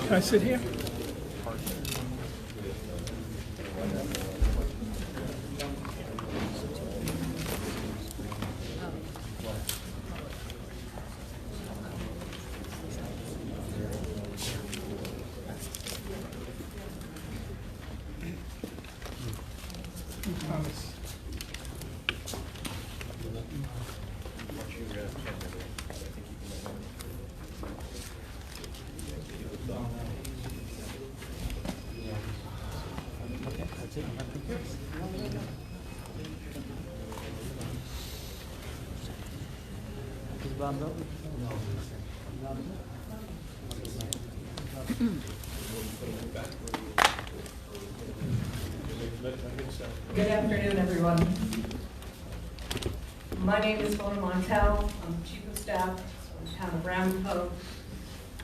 Can I sit here? Good afternoon, everyone. My name is Kohen. I'm the Chief of Staff of the town of Ramapo.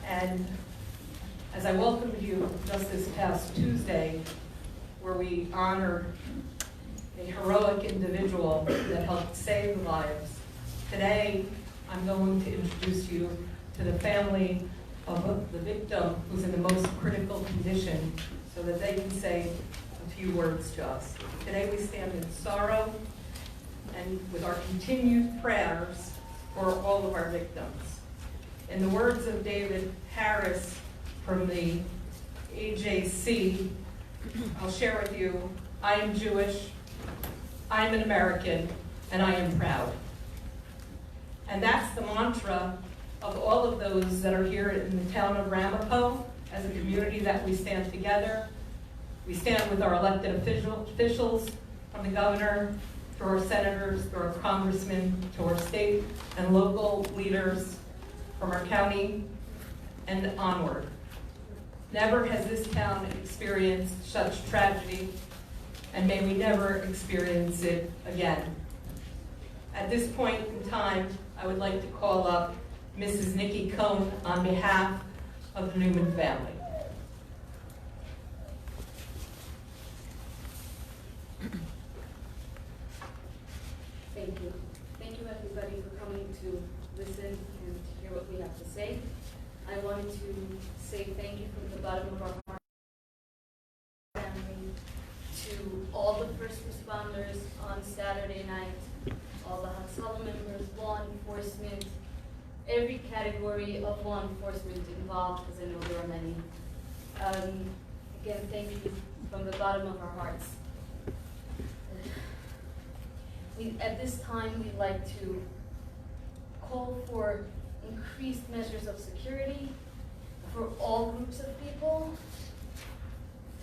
And as I welcomed you just this past Tuesday, where we honored a heroic individual that helped save lives, today I'm going to introduce you to the family of the victim who's in the most critical condition so that they can say a few words to us. Today we stand in sorrow and with our continued prayers for all of our victims. In the words of David Harris from the AJC, I'll share with you, I am Jewish, I'm an American, and I am proud. And that's the mantra of all of those that are here in the town of Ramapo. As a community that we stand together. We stand with our elected officials, from the governor, to our senators, to our congressmen, to our state and local leaders, from our county and onward. Never has this town experienced such tragedy, and may we never experience it again. At this point in time, I would like to call up Mrs. Nicky Kohen on behalf of the Neumann family. Thank you. Thank you, everybody, for coming to listen and to hear what we have to say. I wanted to say thank you from the bottom of our heart family to all the first responders on Saturday night, all the Hatzalah members, law enforcement, every category of law enforcement involved, because I know there are many. Again, thank you from the bottom of our hearts. At this time, we'd like to call for increased measures of security for all groups of people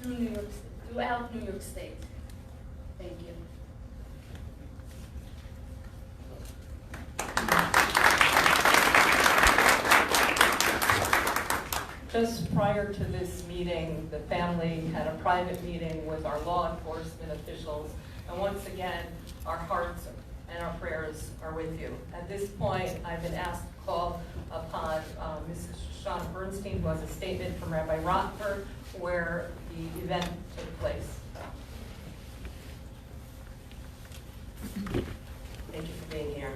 throughout New York State. Thank you. Just prior to this meeting, the family had a private meeting with our law enforcement officials. And once again, our hearts and our prayers are with you. At this point, I've been asked to call upon Mrs. Shoshana Bernstein, who has a statement from Rabbi Rotberg, where the event took place. Thank you for being here.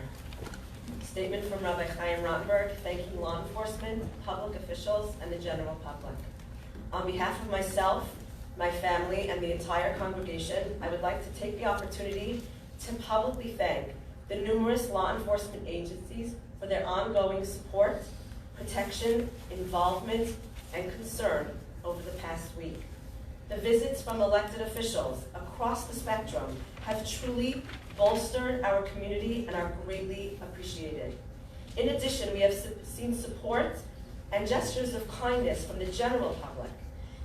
Statement from Rabbi Chaim Rotberg, thanking law enforcement, public officials, and the general public. On behalf of myself, my family, and the entire congregation, I would like to take the opportunity to publicly thank the numerous law enforcement agencies for their ongoing support, protection, involvement, and concern over the past week. The visits from elected officials across the spectrum have truly bolstered our community and are greatly appreciated. In addition, we have seen support and gestures of kindness from the general public.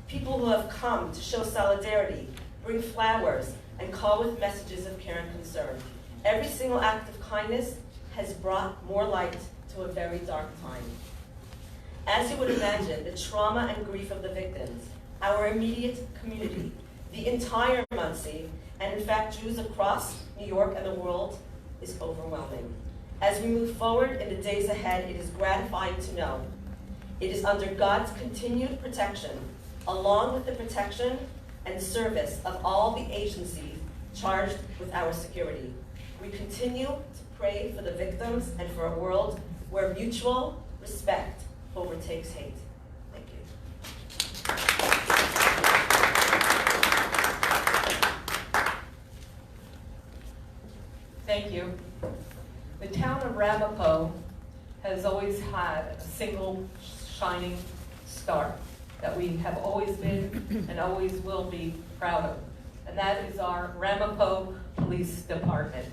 People who have come to show solidarity, bring flowers, and call with messages of care and concern. Every single act of kindness has brought more light to a very dark time. As you would imagine, the trauma and grief of the victims, our immediate community, the entire Monsey, and in fact Jews across New York and the world, is overwhelming. As we move forward in the days ahead, it is gratifying to know it is under God's continued protection, along with the protection and service of all the agencies charged with our security. We continue to pray for the victims and for a world where mutual respect overtakes hate. Thank you. Thank you. The town of Ramapo has always had a single shining star that we have always been and always will be proud of, and that is our Ramapo Police Department.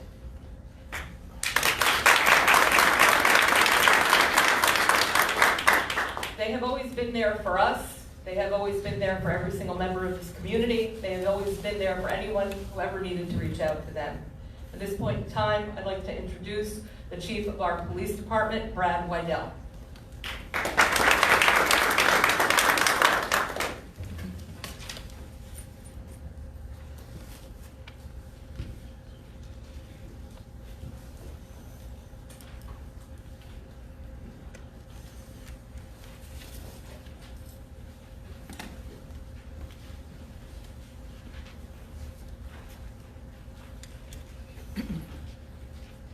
They have always been there for us. They have always been there for every single member of this community. They have always been there for anyone who ever needed to reach out to them. At this point in time, I'd like to introduce the Chief of our Police Department, Brad Weidel.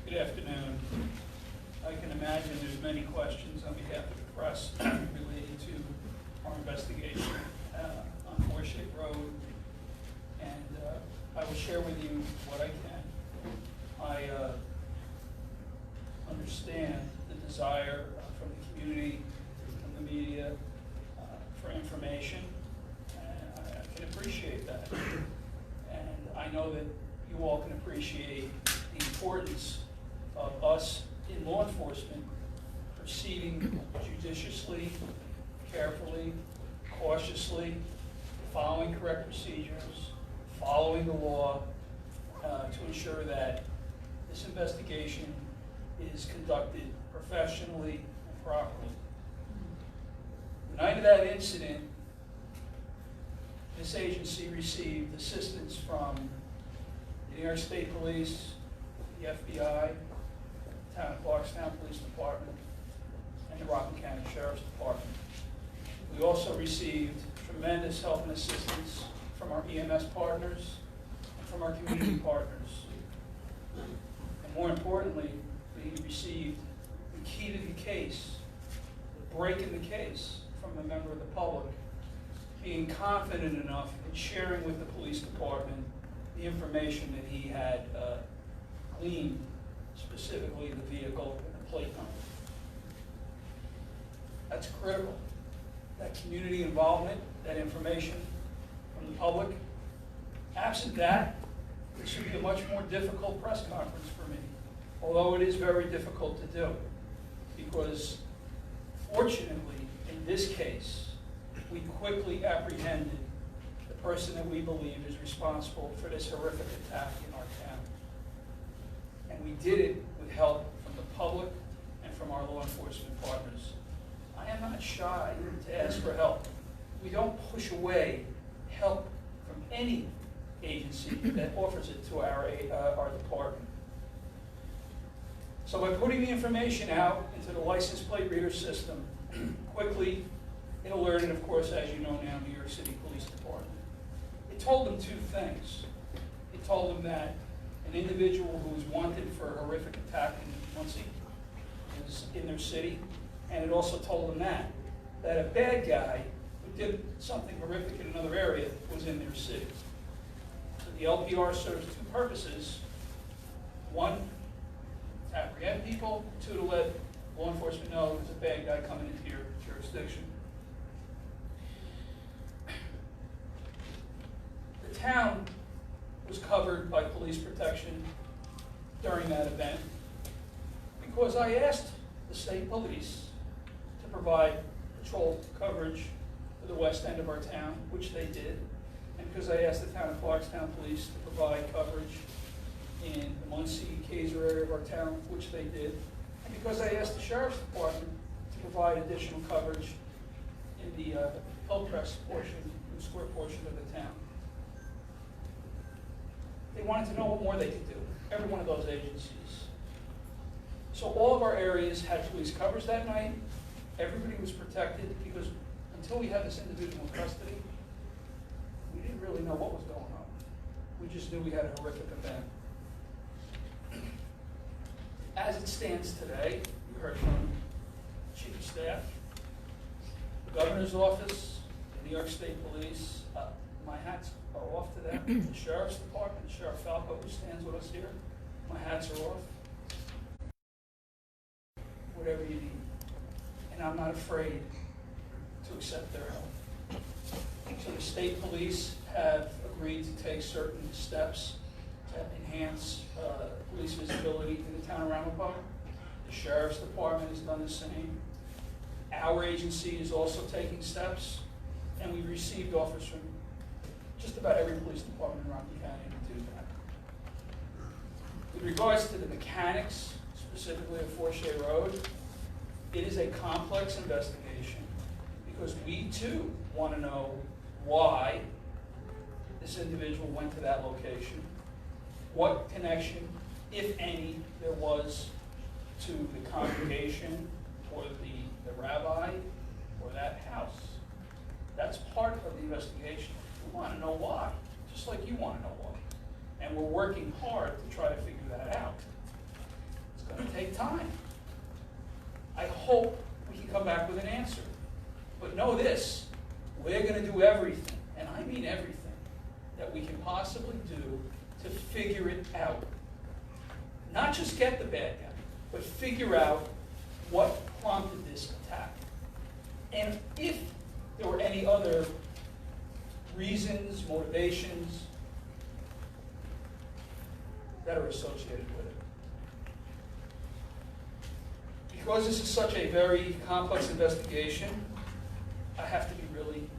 Good afternoon. I can imagine there's many questions on behalf of the press related to our investigation on Horseshoe Road, and I will share with you what I can. I understand the desire from the community, from the media, for information, and I can appreciate that. And I know that you all can appreciate the importance of us in law enforcement proceeding judiciously, carefully, cautiously, following correct procedures, following the law, to ensure that this investigation is conducted professionally and properly. The night of that incident, this agency received assistance from the New York State Police, the FBI, Town of Clarkstown Police Department, and the Rockland County Sheriff's Department. We also received tremendous help and assistance from our EMS partners and from our community partners. And more importantly, we received the key to the case, the break in the case, from a member of the public, being confident enough in sharing with the police department the information that he had gleaned, specifically the vehicle and the plate number. That's critical. That community involvement, that information from the public. Absent that, this would be a much more difficult press conference for me, although it is very difficult to do, because fortunately, in this case, we quickly apprehended the person that we believe is responsible for this horrific attack in our town. And we did it with help from the public and from our law enforcement partners. I am not shy to ask for help. We don't push away help from any agency that offers it to our department. So by putting the information out into the license plate reader system, quickly it alerted, of course, as you know now, New York City Police Department. It told them two things. It told them that an individual who was wanted for a horrific attack in Monsey is in their city, and it also told them that a bad guy who did something horrific in another area was in their city. So the LPR serves two purposes. One, to apprehend people. Two, to let law enforcement know there's a bad guy coming into your jurisdiction. The town was covered by police protection during that event because I asked the state police to provide patrol coverage for the west end of our town, which they did, and because I asked the town of Clarkstown Police to provide coverage in the Monsey, Kaiser area of our town, which they did, and because I asked the Sheriff's Department to provide additional coverage in the Hillcrest portion, the square portion of the town. They wanted to know what more they could do, every one of those agencies. So all of our areas had police coverage that night. Everybody was protected because until we had this individual in custody, we didn't really know what was going on. We just knew we had a horrific event. As it stands today, you heard from the Chief of Staff, the Governor's Office, the New York State Police. My hats are off to them. The Sheriff's Department, Sheriff Falco, who stands with us here, My hats are off. Whatever you need. And I'm not afraid to accept their help. So the state police have agreed to take certain steps to enhance police visibility in the town of Ramapo. The sheriff's department has done the same. Our agency is also taking steps, and we've received offers from just about every police department in Rockland County to do that. With regards to the mechanics, specifically of Forshey Road, it is a complex investigation because we too want to know why this individual went to that location, what connection, if any, there was to the congregation or the rabbi or that house. That's part of the investigation. We want to know why, just like you want to know why. And we're working hard to try to figure that out. It's going to take time. I hope we can come back with an answer. But know this, we're going to do everything, and I mean everything, that we can possibly do to figure it out. Not just get the bad guy, but figure out what prompted this attack. And if there were any other reasons, motivations that are associated with it. Because this is such a very complex investigation, I have to be really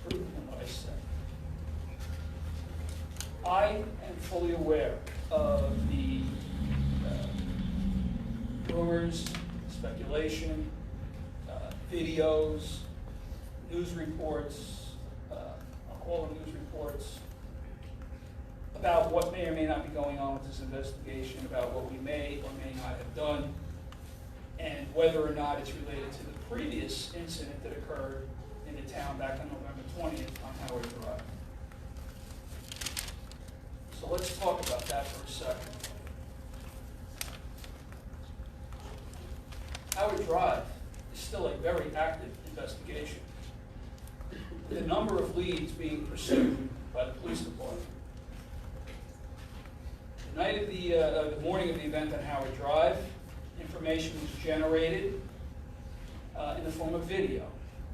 prudent in what I say. I am fully aware of the rumors, speculation, videos, news reports, I'll call them news reports, about what may or may not be going on with this investigation, about what we may or may not have done, and whether or not it's related to the previous incident that occurred in the town back on November 20th on Howard Drive. So let's talk about that for a second. Howard Drive is still a very active investigation, with a number of leads being pursued by the police department. The night of the morning of the event on Howard Drive, information was generated in the form of video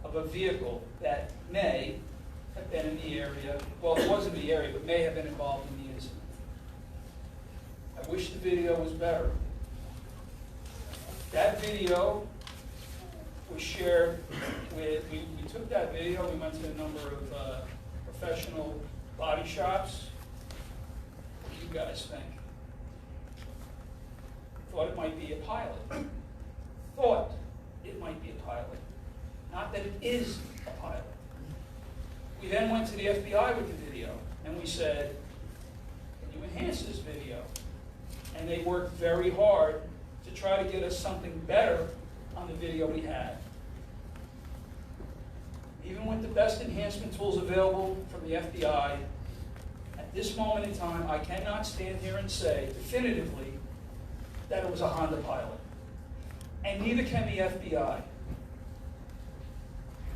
of a vehicle that may have been in the area, well, it was in the area, but may have been involved in the incident. I wish the video was better. That video was shared with, we took that video, we went to a number of professional body shops. What do you guys think? Thought it might be a pilot. Thought it might be a pilot. Not that it is a pilot. We then went to the FBI with the video, and we said, can you enhance this video? And they worked very hard to try to get us something better on the video we had. Even with the best enhancement tools available from the FBI, at this moment in time, I cannot stand here and say definitively that it was a Honda Pilot. And neither can the FBI.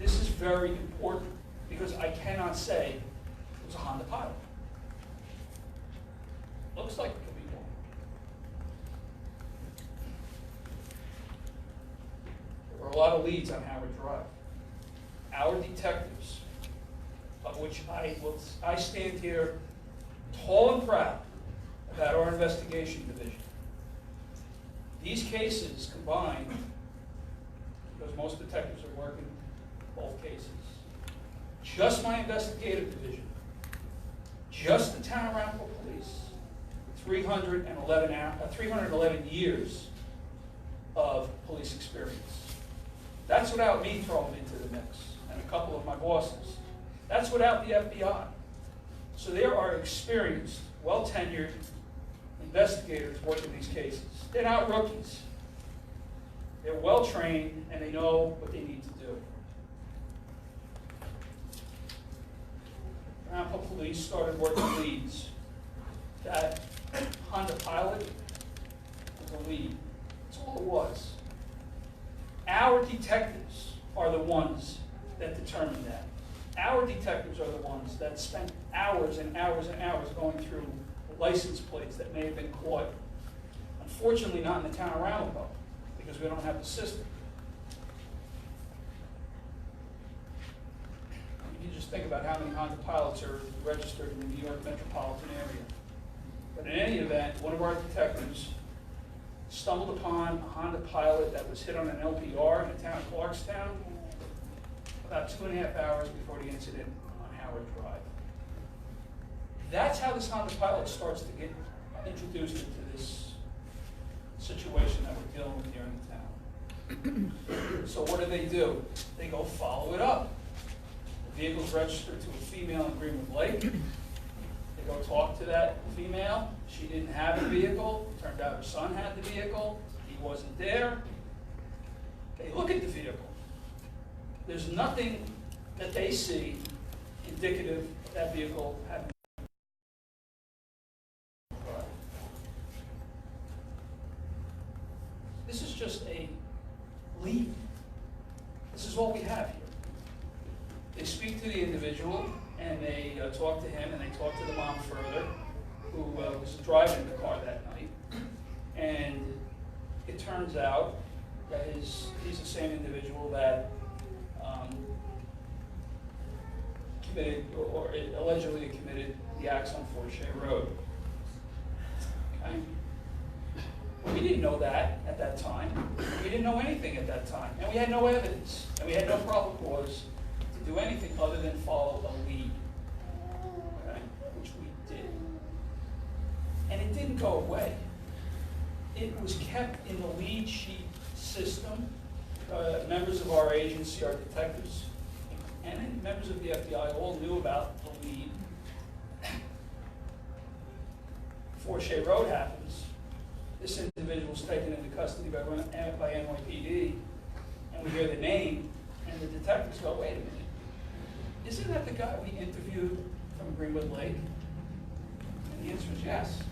This is very important because I cannot say it was a Honda Pilot. Looks like it could be one. There were a lot of leads on Howard Drive. Our detectives, of which I stand here tall and proud about our investigation division. These cases combined, because most detectives are working both cases, just my investigative division, just the town of Ramapo Police, 311 years of police experience. That's without me throwing into the mix, and a couple of my bosses. That's without the FBI. So there are experienced, well-tenured investigators working these cases. They're not rookies. They're well-trained, and they know what they need to do. Ramapo Police started working leads. That Honda Pilot was a lead. That's all it was. Our detectives are the ones that determine that. Our detectives are the ones that spent hours and hours and hours going through license plates that may have been caught. Unfortunately, not in the town of Ramapo, because we don't have the system. You just think about how many Honda pilots are registered in the New York metropolitan area. But in any event, one of our detectives stumbled upon a Honda Pilot that was hit on an LPR in the town of Clarkstown about 2.5 hours before the incident on Howard Drive. That's how this Honda Pilot starts to get introduced into this situation that we're dealing with here in the town. So what do? They go follow it up. The vehicle's registered to a female in Greenwood Lake. They go talk to that female. She didn't have a vehicle. Turned out her son had the vehicle. He wasn't there. They look at the vehicle. There's nothing that they see indicative of that vehicle having. This is just a lead. This is what we have here. They speak to the individual, and they talk to him, and they talk to the mom further, who was driving the car that night. And it turns out that he's the same individual that committed, or allegedly committed, the acts on Forshey Road. Okay? We didn't know that at that time. We didn't know anything at that time. And we had no evidence. And we had no probable cause to do anything other than follow a lead. Okay? Which we did. And it didn't go away. It was kept in the lead sheet system. Members of our agency, our detectives, and members of the FBI all knew about the lead. Forshey Road happens. This individual is taken into custody by NYPD, and we hear the name, and the detectives go, wait a minute, isn't that the guy we interviewed from Greenwood Lake? And the answer is yes.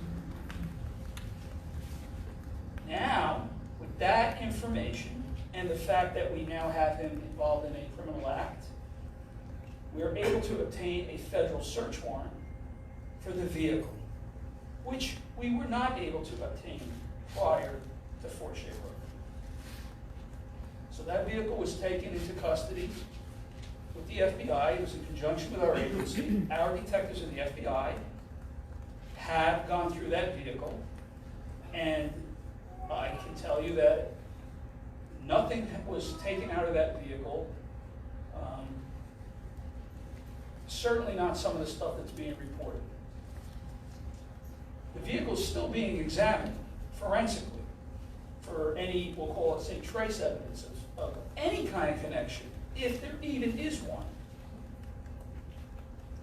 Now, with that information, and the fact that we now have him involved in a criminal act, we are able to obtain a federal search warrant for the vehicle, which we were not able to obtain prior to Forshey Road. So that vehicle was taken into custody with the FBI. It was in conjunction with our agency. Our detectives in the FBI have gone through that vehicle, and I can tell you that nothing was taken out of that vehicle. Certainly not some of the stuff that's being reported. The vehicle is still being examined forensically for any, we'll call it, say, trace evidence of any kind of connection, if there even is one,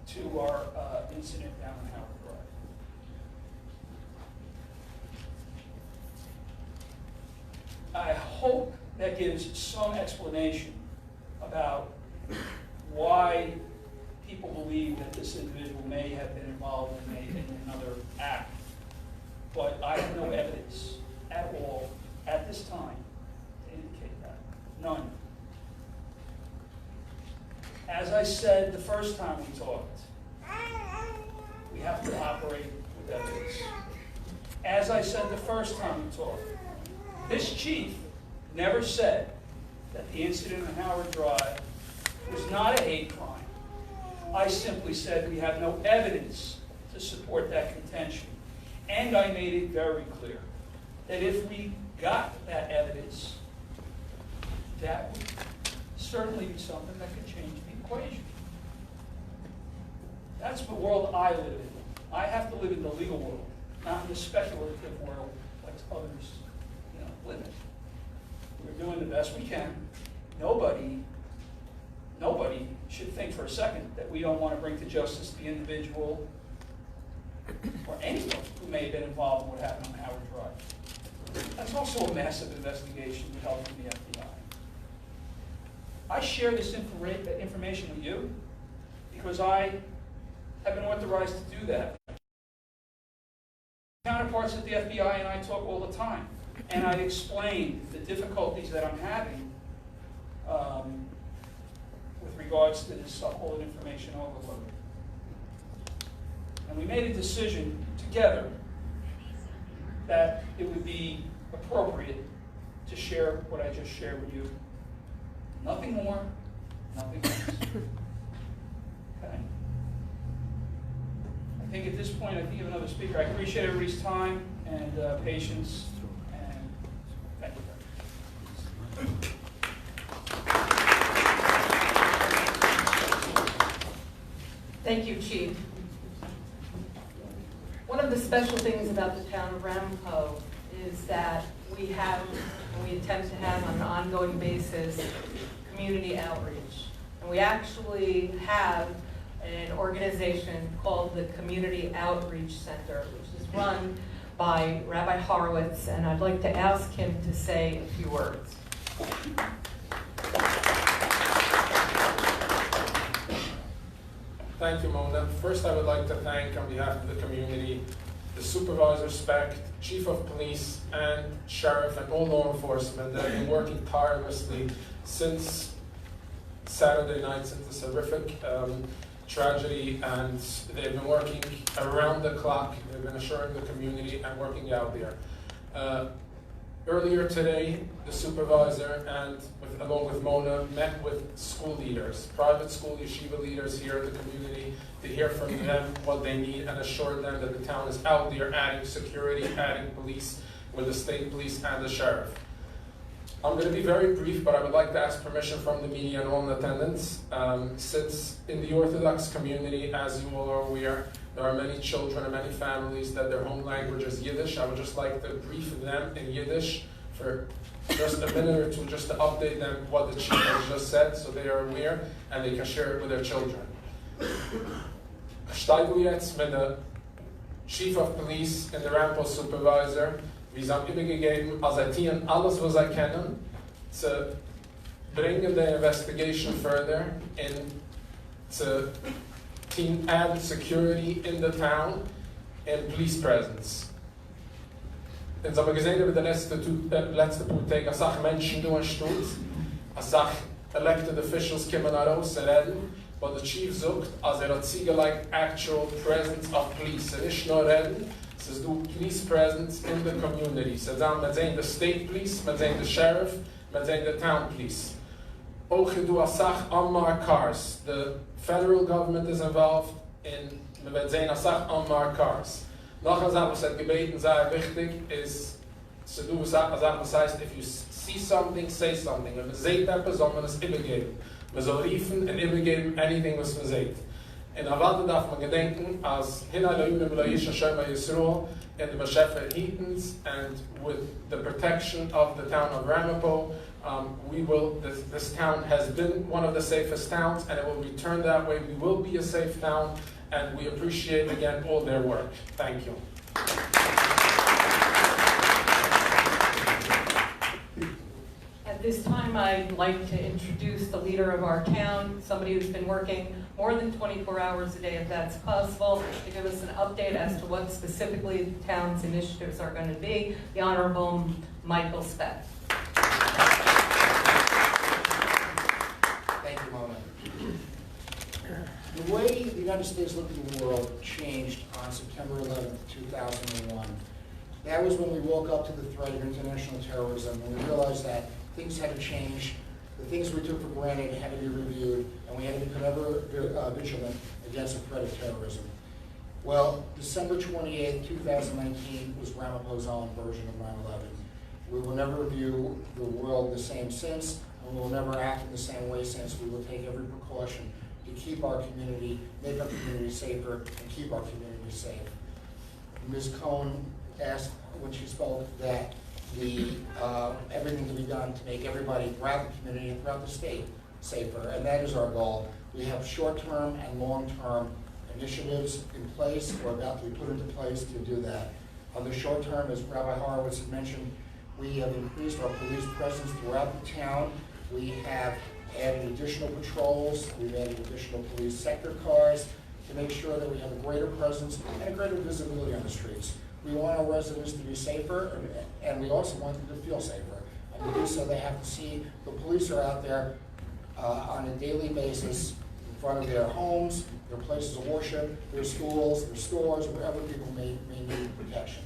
to our incident down in Howard Drive. I hope that gives some explanation about why people believe that this individual may have been involved in another act. But I have no evidence at all at this time to indicate that. None. As I said the first time we talked, we have to operate with evidence. As I said the first time we talked, this chief never said that the incident on Howard Drive was not a hate crime. I simply said we have no evidence to support that contention. And I made it very clear that if we got that evidence, that would certainly be something that could change the equation. That's the world I live in. I have to live in the legal world, not in the speculative world like others, live in. We're doing the best we can. Nobody should think for a second that we don't want to bring to justice the individual or anyone who may have been involved in what happened on Howard Drive. That's also a massive investigation with help from the FBI. I share this information with you because I have been authorized to do that. Counterparts at the FBI and I talk all the time, and I explain the difficulties that I'm having with regards to this so-called information overload. And we made a decision together that it would be appropriate to share what I just shared with you. Nothing more, nothing less. Okay? I think at this point, I think you have another speaker. I appreciate everybody's time and patience, and thank you very much. Thank you, Chief. One of the special things about the town of Ramapo is that we have, and we attempt to have on an ongoing basis, community outreach. And we actually have an organization called the Community Outreach Center, which is run by Rabbi Horowitz, and I'd like to ask him to say a few words. Thank you, Mona. First, I would like to thank, on behalf of the community, the Supervisor Specht, Chief of Police, and Sheriff, and all law enforcement that have been working tirelessly since Saturday night, since this horrific tragedy, and they've been working around the clock. They've been assuring the community and working out there. Earlier today, the supervisor along with Mona met with school leaders, private school yeshiva leaders here in the community, to hear from them what they need and assure them that the town is out there adding security, adding police with the state police and the sheriff. I'm going to be very brief, but I would like to ask permission from the media and all in attendance. Since in the Orthodox community, as you all are aware, there are many children and many families that their home language is Yiddish. I would just like to brief them in Yiddish for just a minute or two, just to update them what the chief has just said, so they are aware and they can share it with their children. Ich steige jetzt mit der Chief of Police und der Ramapo Supervisor. Wir sind übergegeben, als tieren alles, was sie kennen, zu bringen the investigation further and to add security in the town and police presence. Und so haben wir gesehen über die letzte paar Tage, als Menschen durch den Stutz, als elected officials kommen heraus zu reden, but the chief sucht, als hat sie actual presence of police. Nicht nur reden, es ist police presence in the community. So wir sehen the state police, wir sehen the sheriff, wir sehen the town police. Auch du als unmarked cars. The federal government is involved in, wir sehen als unmarked cars. Noch eine Sache, was hat gebeten, sehr wichtig, ist, zu tun, was heißt, if you see something, say something. Wenn man sieht etwas, soll man es übergeben. Man soll riefen und übergeben anything, was man sieht. In Avada darf man gedenken, als Hina Le'unim Le'isha Shema Yisroel in the Mashefer Heatons, and with the protection of the town of Ramapo, this town has been one of the safest towns, and it will return that way. We will be a safe town, and we appreciate again all their work. Thank you. At this time, I'd like to introduce the leader of our town, somebody who's been working more than 24 hours a day, if that's possible, to give us an update as to what specifically the town's initiatives are going to be, the Honorable Michael Specht. Thank you, Mona. The way the United States looked at the world changed on September 11th, 2001. That was when we woke up to the threat of international terrorism, and we realized that things had to change. The things we took for granted had to be reviewed, and we had to become ever vigilant against the threat of terrorism. Well, December 28th, 2019 was Ramapo's own version of 9/11. We will never view the world the same since, and we will never act in the same way since. We will take every precaution to keep our community, make our community safer, and keep our community safe. Ms. Kohen asked when she spoke that everything to be done to make everybody throughout the community and throughout the state safer, and that is our goal. We have short-term and long-term initiatives in place or about to be put into place to do that. On the short term, as Rabbi Horowitz had mentioned, we have increased our police presence throughout the town. We have added additional patrols. We've added additional police sector cars to make sure that we have a greater presence and a greater visibility on the streets. We want our residents to be safer, and we also want them to feel safer. And to do so, they have to see the police are out there on a daily basis, front of their homes, their places of worship, their schools, their stores, wherever people may need protection.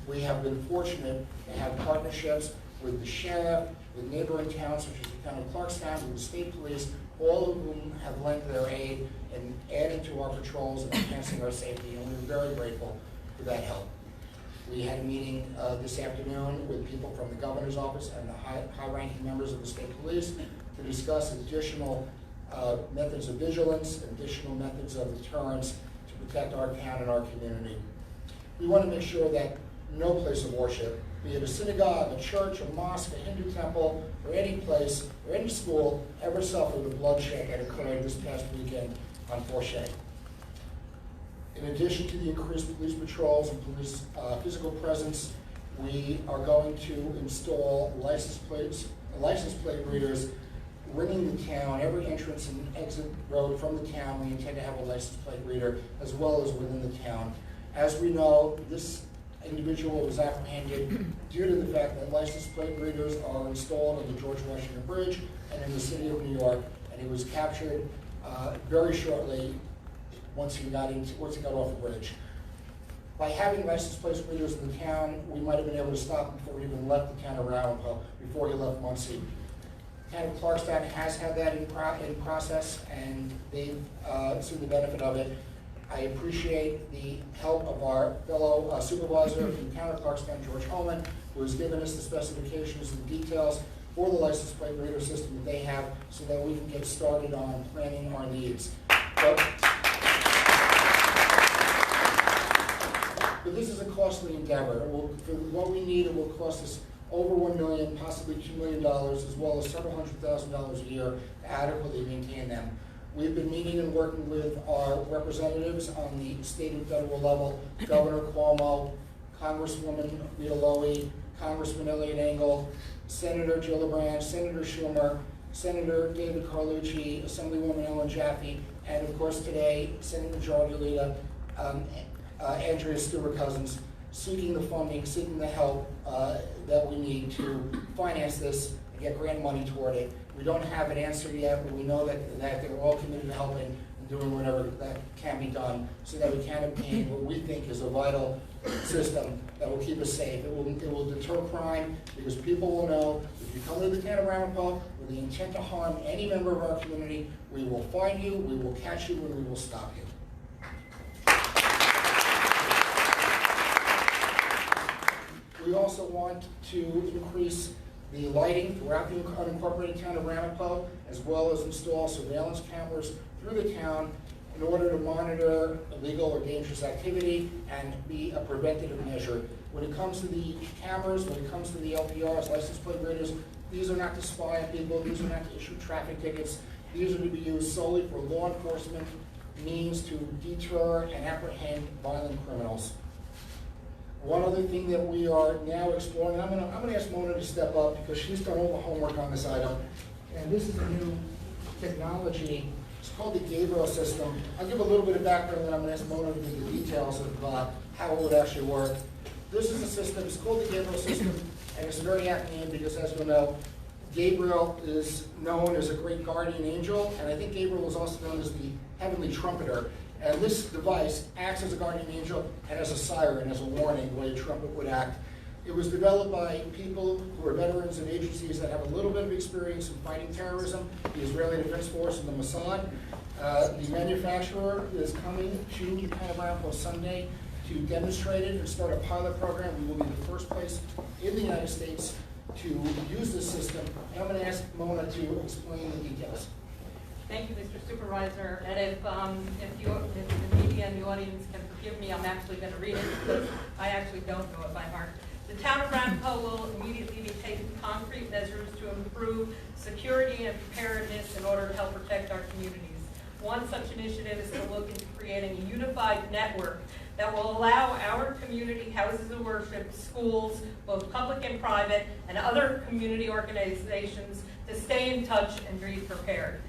We have been fortunate to have partnerships with the sheriff, with neighboring towns such as the town of Clarkstown, with the state police, all of whom have lent their aid in adding to our patrols and enhancing our safety, and we're very grateful for that help. We had a meeting this afternoon with people from the governor's office and the high-ranking members of the state police to discuss additional methods of vigilance, additional methods of deterrence to protect our town and our community. We want to make sure that no place of worship, be it a synagogue, a church, a mosque, a Hindu temple, or any place, or any school, ever suffered the bloodshed that occurred this past weekend on Forsyth. In addition to the increased police patrols and police physical presence, we are going to install license plate readers ringing the town. Every entrance and exit road from the town, we intend to have a license plate reader, as well as within the town. As we know, this individual was apprehended due to the fact that license plate readers are installed on the George Washington Bridge and in the city of New York, and he was captured very shortly once he got off the bridge. By having license plate readers in the town, we might have been able to stop him before he even left the town of Ramapo, before he left Monsey. The town of Clarkstown has had that in process, and they've seen the benefit of it. I appreciate the help of our fellow supervisor from the town of Clarkstown, George Neumann, who has given us the specifications and details for the license plate reader system that they have, so that we can get started on planning our needs. But this is a costly endeavor. For what we need, it will cost us over $1 million, possibly $2 million, as well as several $100,000 a year to adequately maintain them. We've been meeting and working with our representatives on the state and federal level, Governor Cuomo, Congresswoman Rita Lowy, Congressman Elliot Engel, Senator Gillibrand, Senator Schumer, Senator David Carlucci, Assemblywoman Ellen Jaffe, and of course today, Senate Majority Leader Andrea Stewart-Cousins, seeking the funding, seeking the help that we need to finance this and get grant money toward it. We don't have an answer yet, but we know that they're all committed to helping and doing whatever that can be done so that we can obtain what we think is a vital system that will keep us safe. It will deter crime, because people will know if you come to the town of Ramapo with the intent to harm any member of our community, we will find you, we will catch you, and we will stop you. We also want to increase the lighting throughout the unincorporated town of Ramapo, as well as install surveillance cameras through the town in order to monitor illegal or dangerous activity and be a preventative measure. When it comes to the cameras, when it comes to the LPRs, license plate readers, these are not to spy on people, these are not to issue traffic tickets, these are to be used solely for law enforcement means to deter and apprehend violent criminals. One other thing that we are now exploring, I'm gonna ask Mona to step up because she's done all the homework on this item. And this is a new technology. It's called the Gabriel system. I'll give a little bit of background, and then I'm gonna ask Mona to give the details of how it would actually work. This is a system, it's called the Gabriel system, and it's a very apt name because, as we know, Gabriel is known as a great guardian angel, and I think Gabriel is also known as the heavenly trumpeter. And this device acts as a guardian angel and as a siren, as a warning, the way a trumpet would act. It was developed by people who are veterans of agencies that have a little bit of experience in fighting terrorism, the Israeli Defense Force and the Mossad. The manufacturer is coming to the town of Ramapo Sunday to demonstrate it and start a pilot program. We will be the first place in the United States to use this system. And I'm going to ask Mona to explain the details. Thank you, Mr. Supervisor. And if the media and the audience can forgive me, I'm actually going to read it because I actually don't know it by heart. The town of Ramapo will immediately be taking concrete measures to improve security and preparedness in order to help protect our communities. One such initiative is to look into creating a unified network that will allow our community houses of worship, schools, both public and private, and other community organizations to stay in touch and be prepared.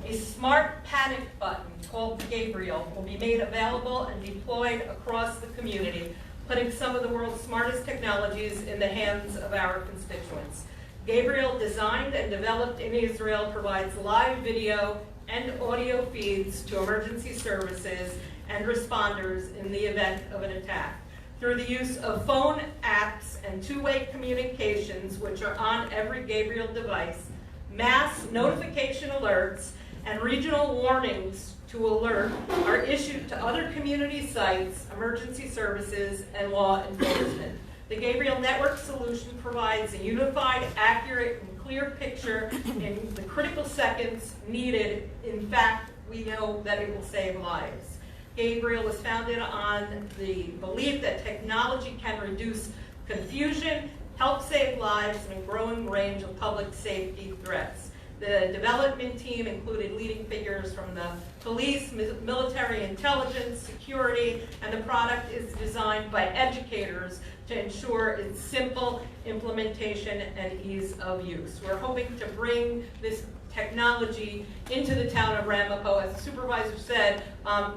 A smart panic button called Gabriel will be made available and deployed across the community, putting some of the world's smartest technologies in the hands of our constituents. Gabriel, designed and developed in Israel, provides live video, and audio feeds to emergency services and responders in the event of an attack through the use of phone apps and two-way communications, which are on every Gabriel device, mass notification alerts, and regional warnings to alert are issued to other community sites, emergency services, and law enforcement. The Gabriel Network solution provides a unified, accurate, and clear picture in the critical seconds needed. In fact, we know that it will save lives. Gabriel was founded on the belief that technology can reduce confusion, help save lives, and a growing range of public safety threats. The development team included leading figures from the police, military intelligence, security, and the product is designed by educators to ensure its simple implementation and ease of use. We're hoping to bring this technology into the town of Ramapo. As the supervisor said,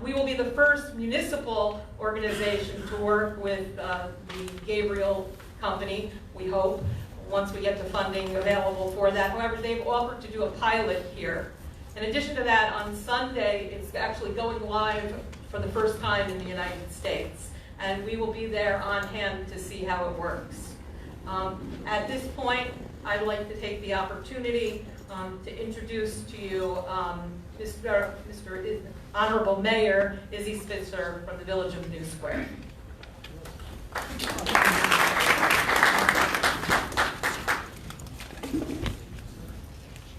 we will be the first municipal organization to work with the Gabriel company, we hope, once we get the funding available for that. However, they've offered to do a pilot here. In addition to that, on Sunday, it's actually going live for the first time in the United States. And we will be there on hand to see how it works. At this point, I'd like to take the opportunity to introduce to you Mr. Honorable Mayor Izzy Spitzer from the Village of New Square.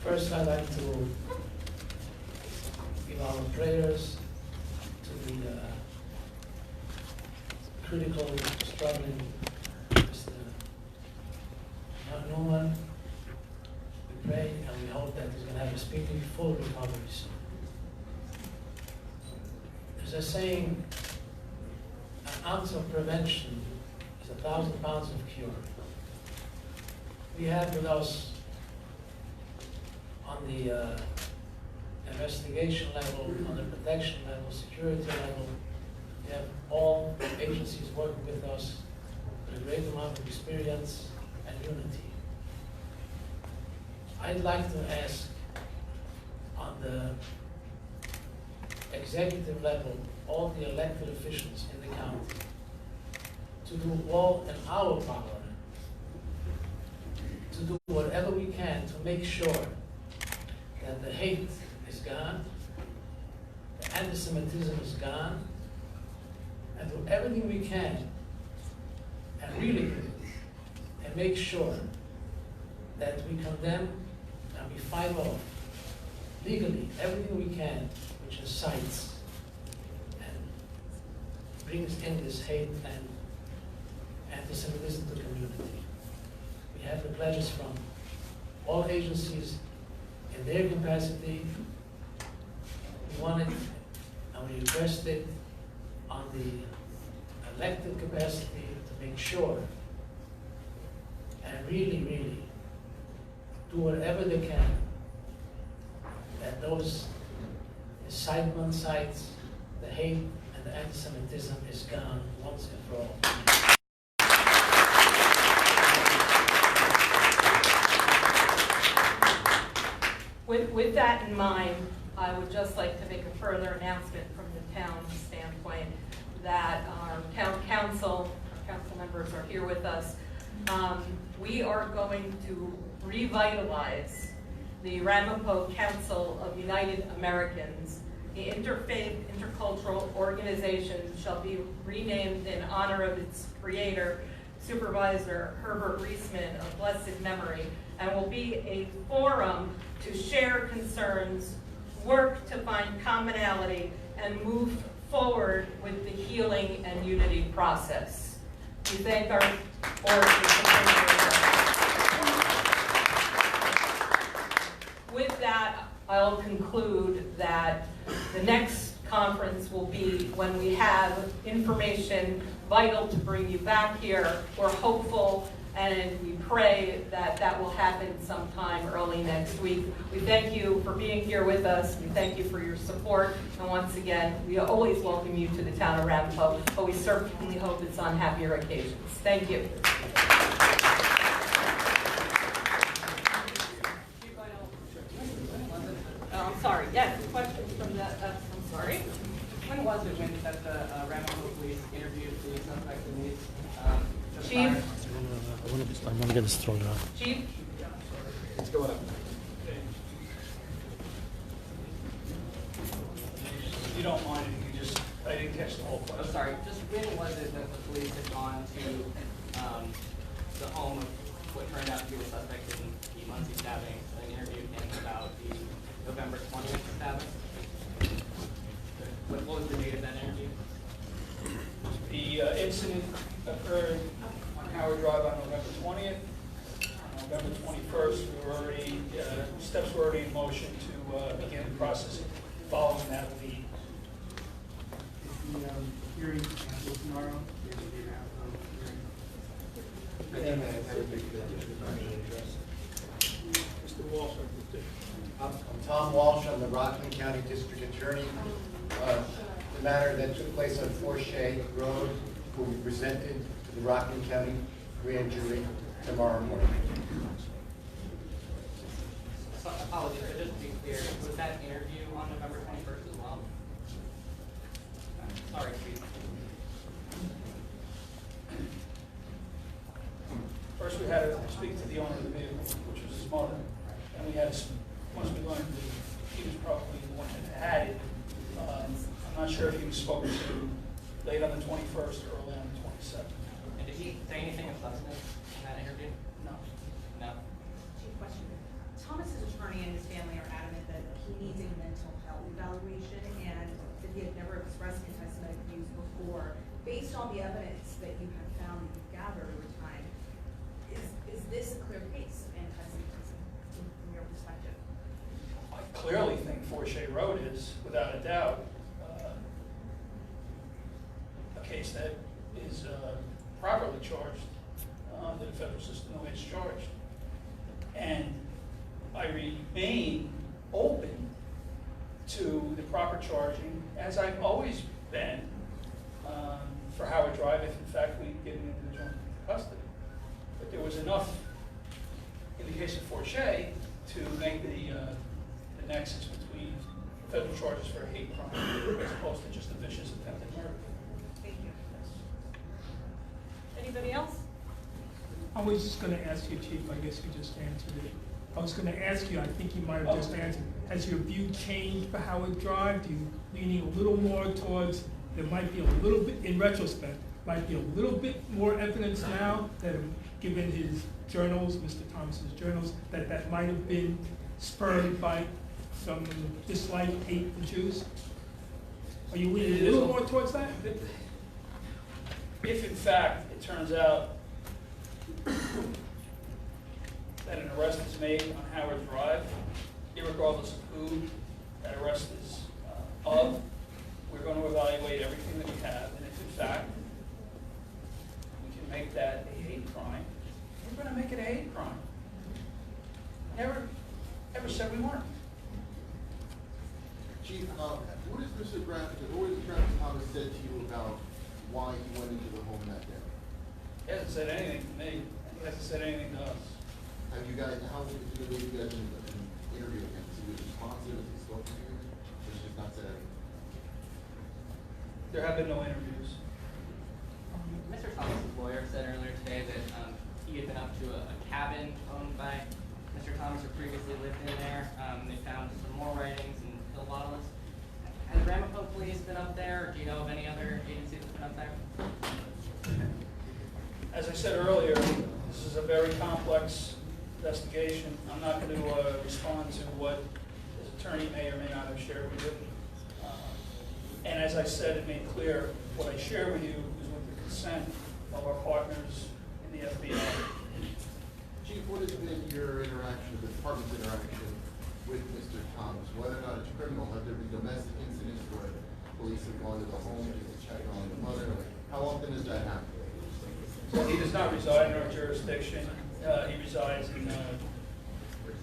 First, I'd like to give our prayers to the critical, struggling Mr. Neumann. We pray and we hope that he's going to have a speedy, full recovery soon. There's a saying, an ounce of prevention is 1,000 pounds of cure. We have with us on the investigation level, on the protection level, security level, we have all agencies working with us with a great amount of experience and unity. I'd like to ask on the executive level, all the elected officials in the county to do all in our power to do whatever we can to make sure that the hate is gone, the anti-Semitism is gone, and do everything we can and really do it and make sure that we condemn and we fight off legally everything we can which incites and brings in this hate and anti-Semitism to the community. We have the pledges from all agencies in their capacity. We want it and we request it on the elected capacity to make sure and really, really do whatever they can that those incitement sites, the hate and the anti-Semitism is gone once and for all. With that in mind, I would just like to make a further announcement from the town standpoint that our town council members are here with us. We are going to revitalize the Ramapo Council of United Americans. The interfaith, intercultural organization shall be renamed in honor of its creator, Supervisor Herb Reisman of blessed memory, and will be a forum to share concerns, work to find commonality, and move forward with the healing and unity process. We thank our board for with that, I'll conclude that the next conference will be when we have information vital to bring you back here. We're hopeful and we pray that that will happen sometime early next week. We thank you for being here with us. We thank you for your support. And once again, we always welcome you to the town of Ramapo, but we certainly hope it's on happier occasions. Thank you. Oh, I'm sorry. Yes. I want to get this thrown out. Chief? Let's go up. If you don't mind, if you just, I didn't catch the whole I'm question. sorry, just when was it that the police had gone to the home of what turned out to be the suspect in the Monsey stabbing and interviewed him about the November 20th stabbing? What was the date of that interview? The incident occurred on Howard Drive on November 20th. On November 21st, we were already, steps were already in motion to begin the process following that lead. The hearing canceled tomorrow. Mr. Walsh, I'm Tom Walsh, I'm the Rockland County District Attorney. The matter that took place on Forshey Road will be presented to the Rockland County Grand Jury tomorrow morning. So, apologies, but just to be clear, was that interview on November 21st as well? Sorry, Chief. First, we had to speak to the owner of the vehicle, which was his mother. And we had, once we learned that he was probably the one that had it, I'm not sure if he was spoken to late on the 21st or early on the 22nd. And did he say anything of substance in that interview? No. No. Chief, question. Thomas's attorney and his family are adamant that he needs a mental health evaluation and that he had never expressed anti-Semitic views before. Based on the evidence that you have found that you've gathered over time, is this a clear case of anti-Semitism from your perspective? I clearly think Forshey Road is, without a doubt, a case that is properly charged under the federal system the way it's charged. And I remain open to the proper charging, as I've always been, for Howard Drive, if in fact we get an individual into custody. But there was enough in the case of Forshey to make the nexus between federal charges for a hate crime as opposed to just a vicious attempted murder. Thank you. Anybody else? I was just gonna ask you, Chief, I guess you just answered it. I was gonna ask you, I think you might have just answered, has your view changed for Howard Drive? Do you leaning a little more towards, there might be a little bit, in retrospect, might be a little bit more evidence now that given his journals, Mr. Thomas's journals, that might have been spurred by some dislike, hate for Jews? Are you leaning a little more towards that? If in fact it turns out that an arrest is made on Howard Drive, irregardless of who that arrest is of, we're going to evaluate everything that we have, and if in fact we can make that a hate crime, we're going to make it a hate crime. Never said we weren't. Chief, what has Mr. Travis Thomas said to you about why he went into the home that day? He hasn't said anything to me. He hasn't said anything to us. Have you guys, how was it that you guys an interview with him? Is he responsive? Has he spoken to you? Or has he just not said anything? There have been no interviews. Mr. Thomas's lawyer said earlier today that he had been up to a cabin owned by Mr. Thomas, who previously lived in there. They found some more writings and pill bottles. Has Ramapo Police been up there? Do you know of any other agencies that have been up there? As I said earlier, this is a very complex investigation. I'm not going to respond to what his attorney may or may not have shared with you. And as I said and made clear, what I share with you is with the consent of our partners in the FBI. Chief, what has been your interaction, the department's interaction with Mr. Thomas? Whether or not it's criminal, have there been domestic incidents where police have gone to the home just to check on the mother? How often does that happen? So he does not reside in our jurisdiction. He resides in the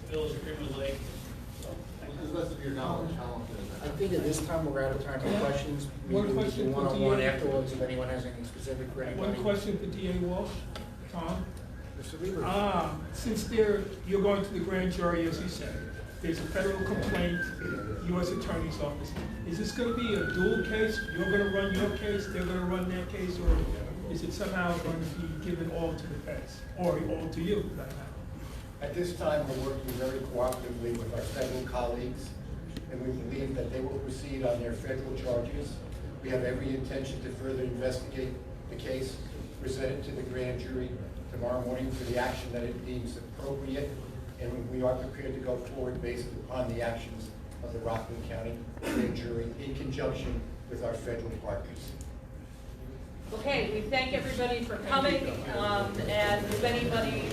village of Greenwood Lake. So, To the best of your knowledge, how often does that I happen? think at this time we're out of time for questions. One Maybe we question can for one-on-one DA. afterwards if anyone has anything specific for anybody. One question for DA Walsh, Tom. Mr. Lieber. Since you're going to the grand jury, as you said, there's a federal complaint, U.S. Attorney's Office. Is this going to be a dual case? You're going to run your case, they're going to run their case, or is it somehow going to be given all to the feds, or all to you, for that matter? At this time, we're working very cooperatively with our federal colleagues, and we believe that they will proceed on their federal charges. We have every intention to further investigate the case, present it to the grand jury tomorrow morning for the action that it deems appropriate, and we are prepared to go forward based upon the actions of the Rockland County grand jury in conjunction with our federal partners. Okay, we thank everybody for coming, and if anybody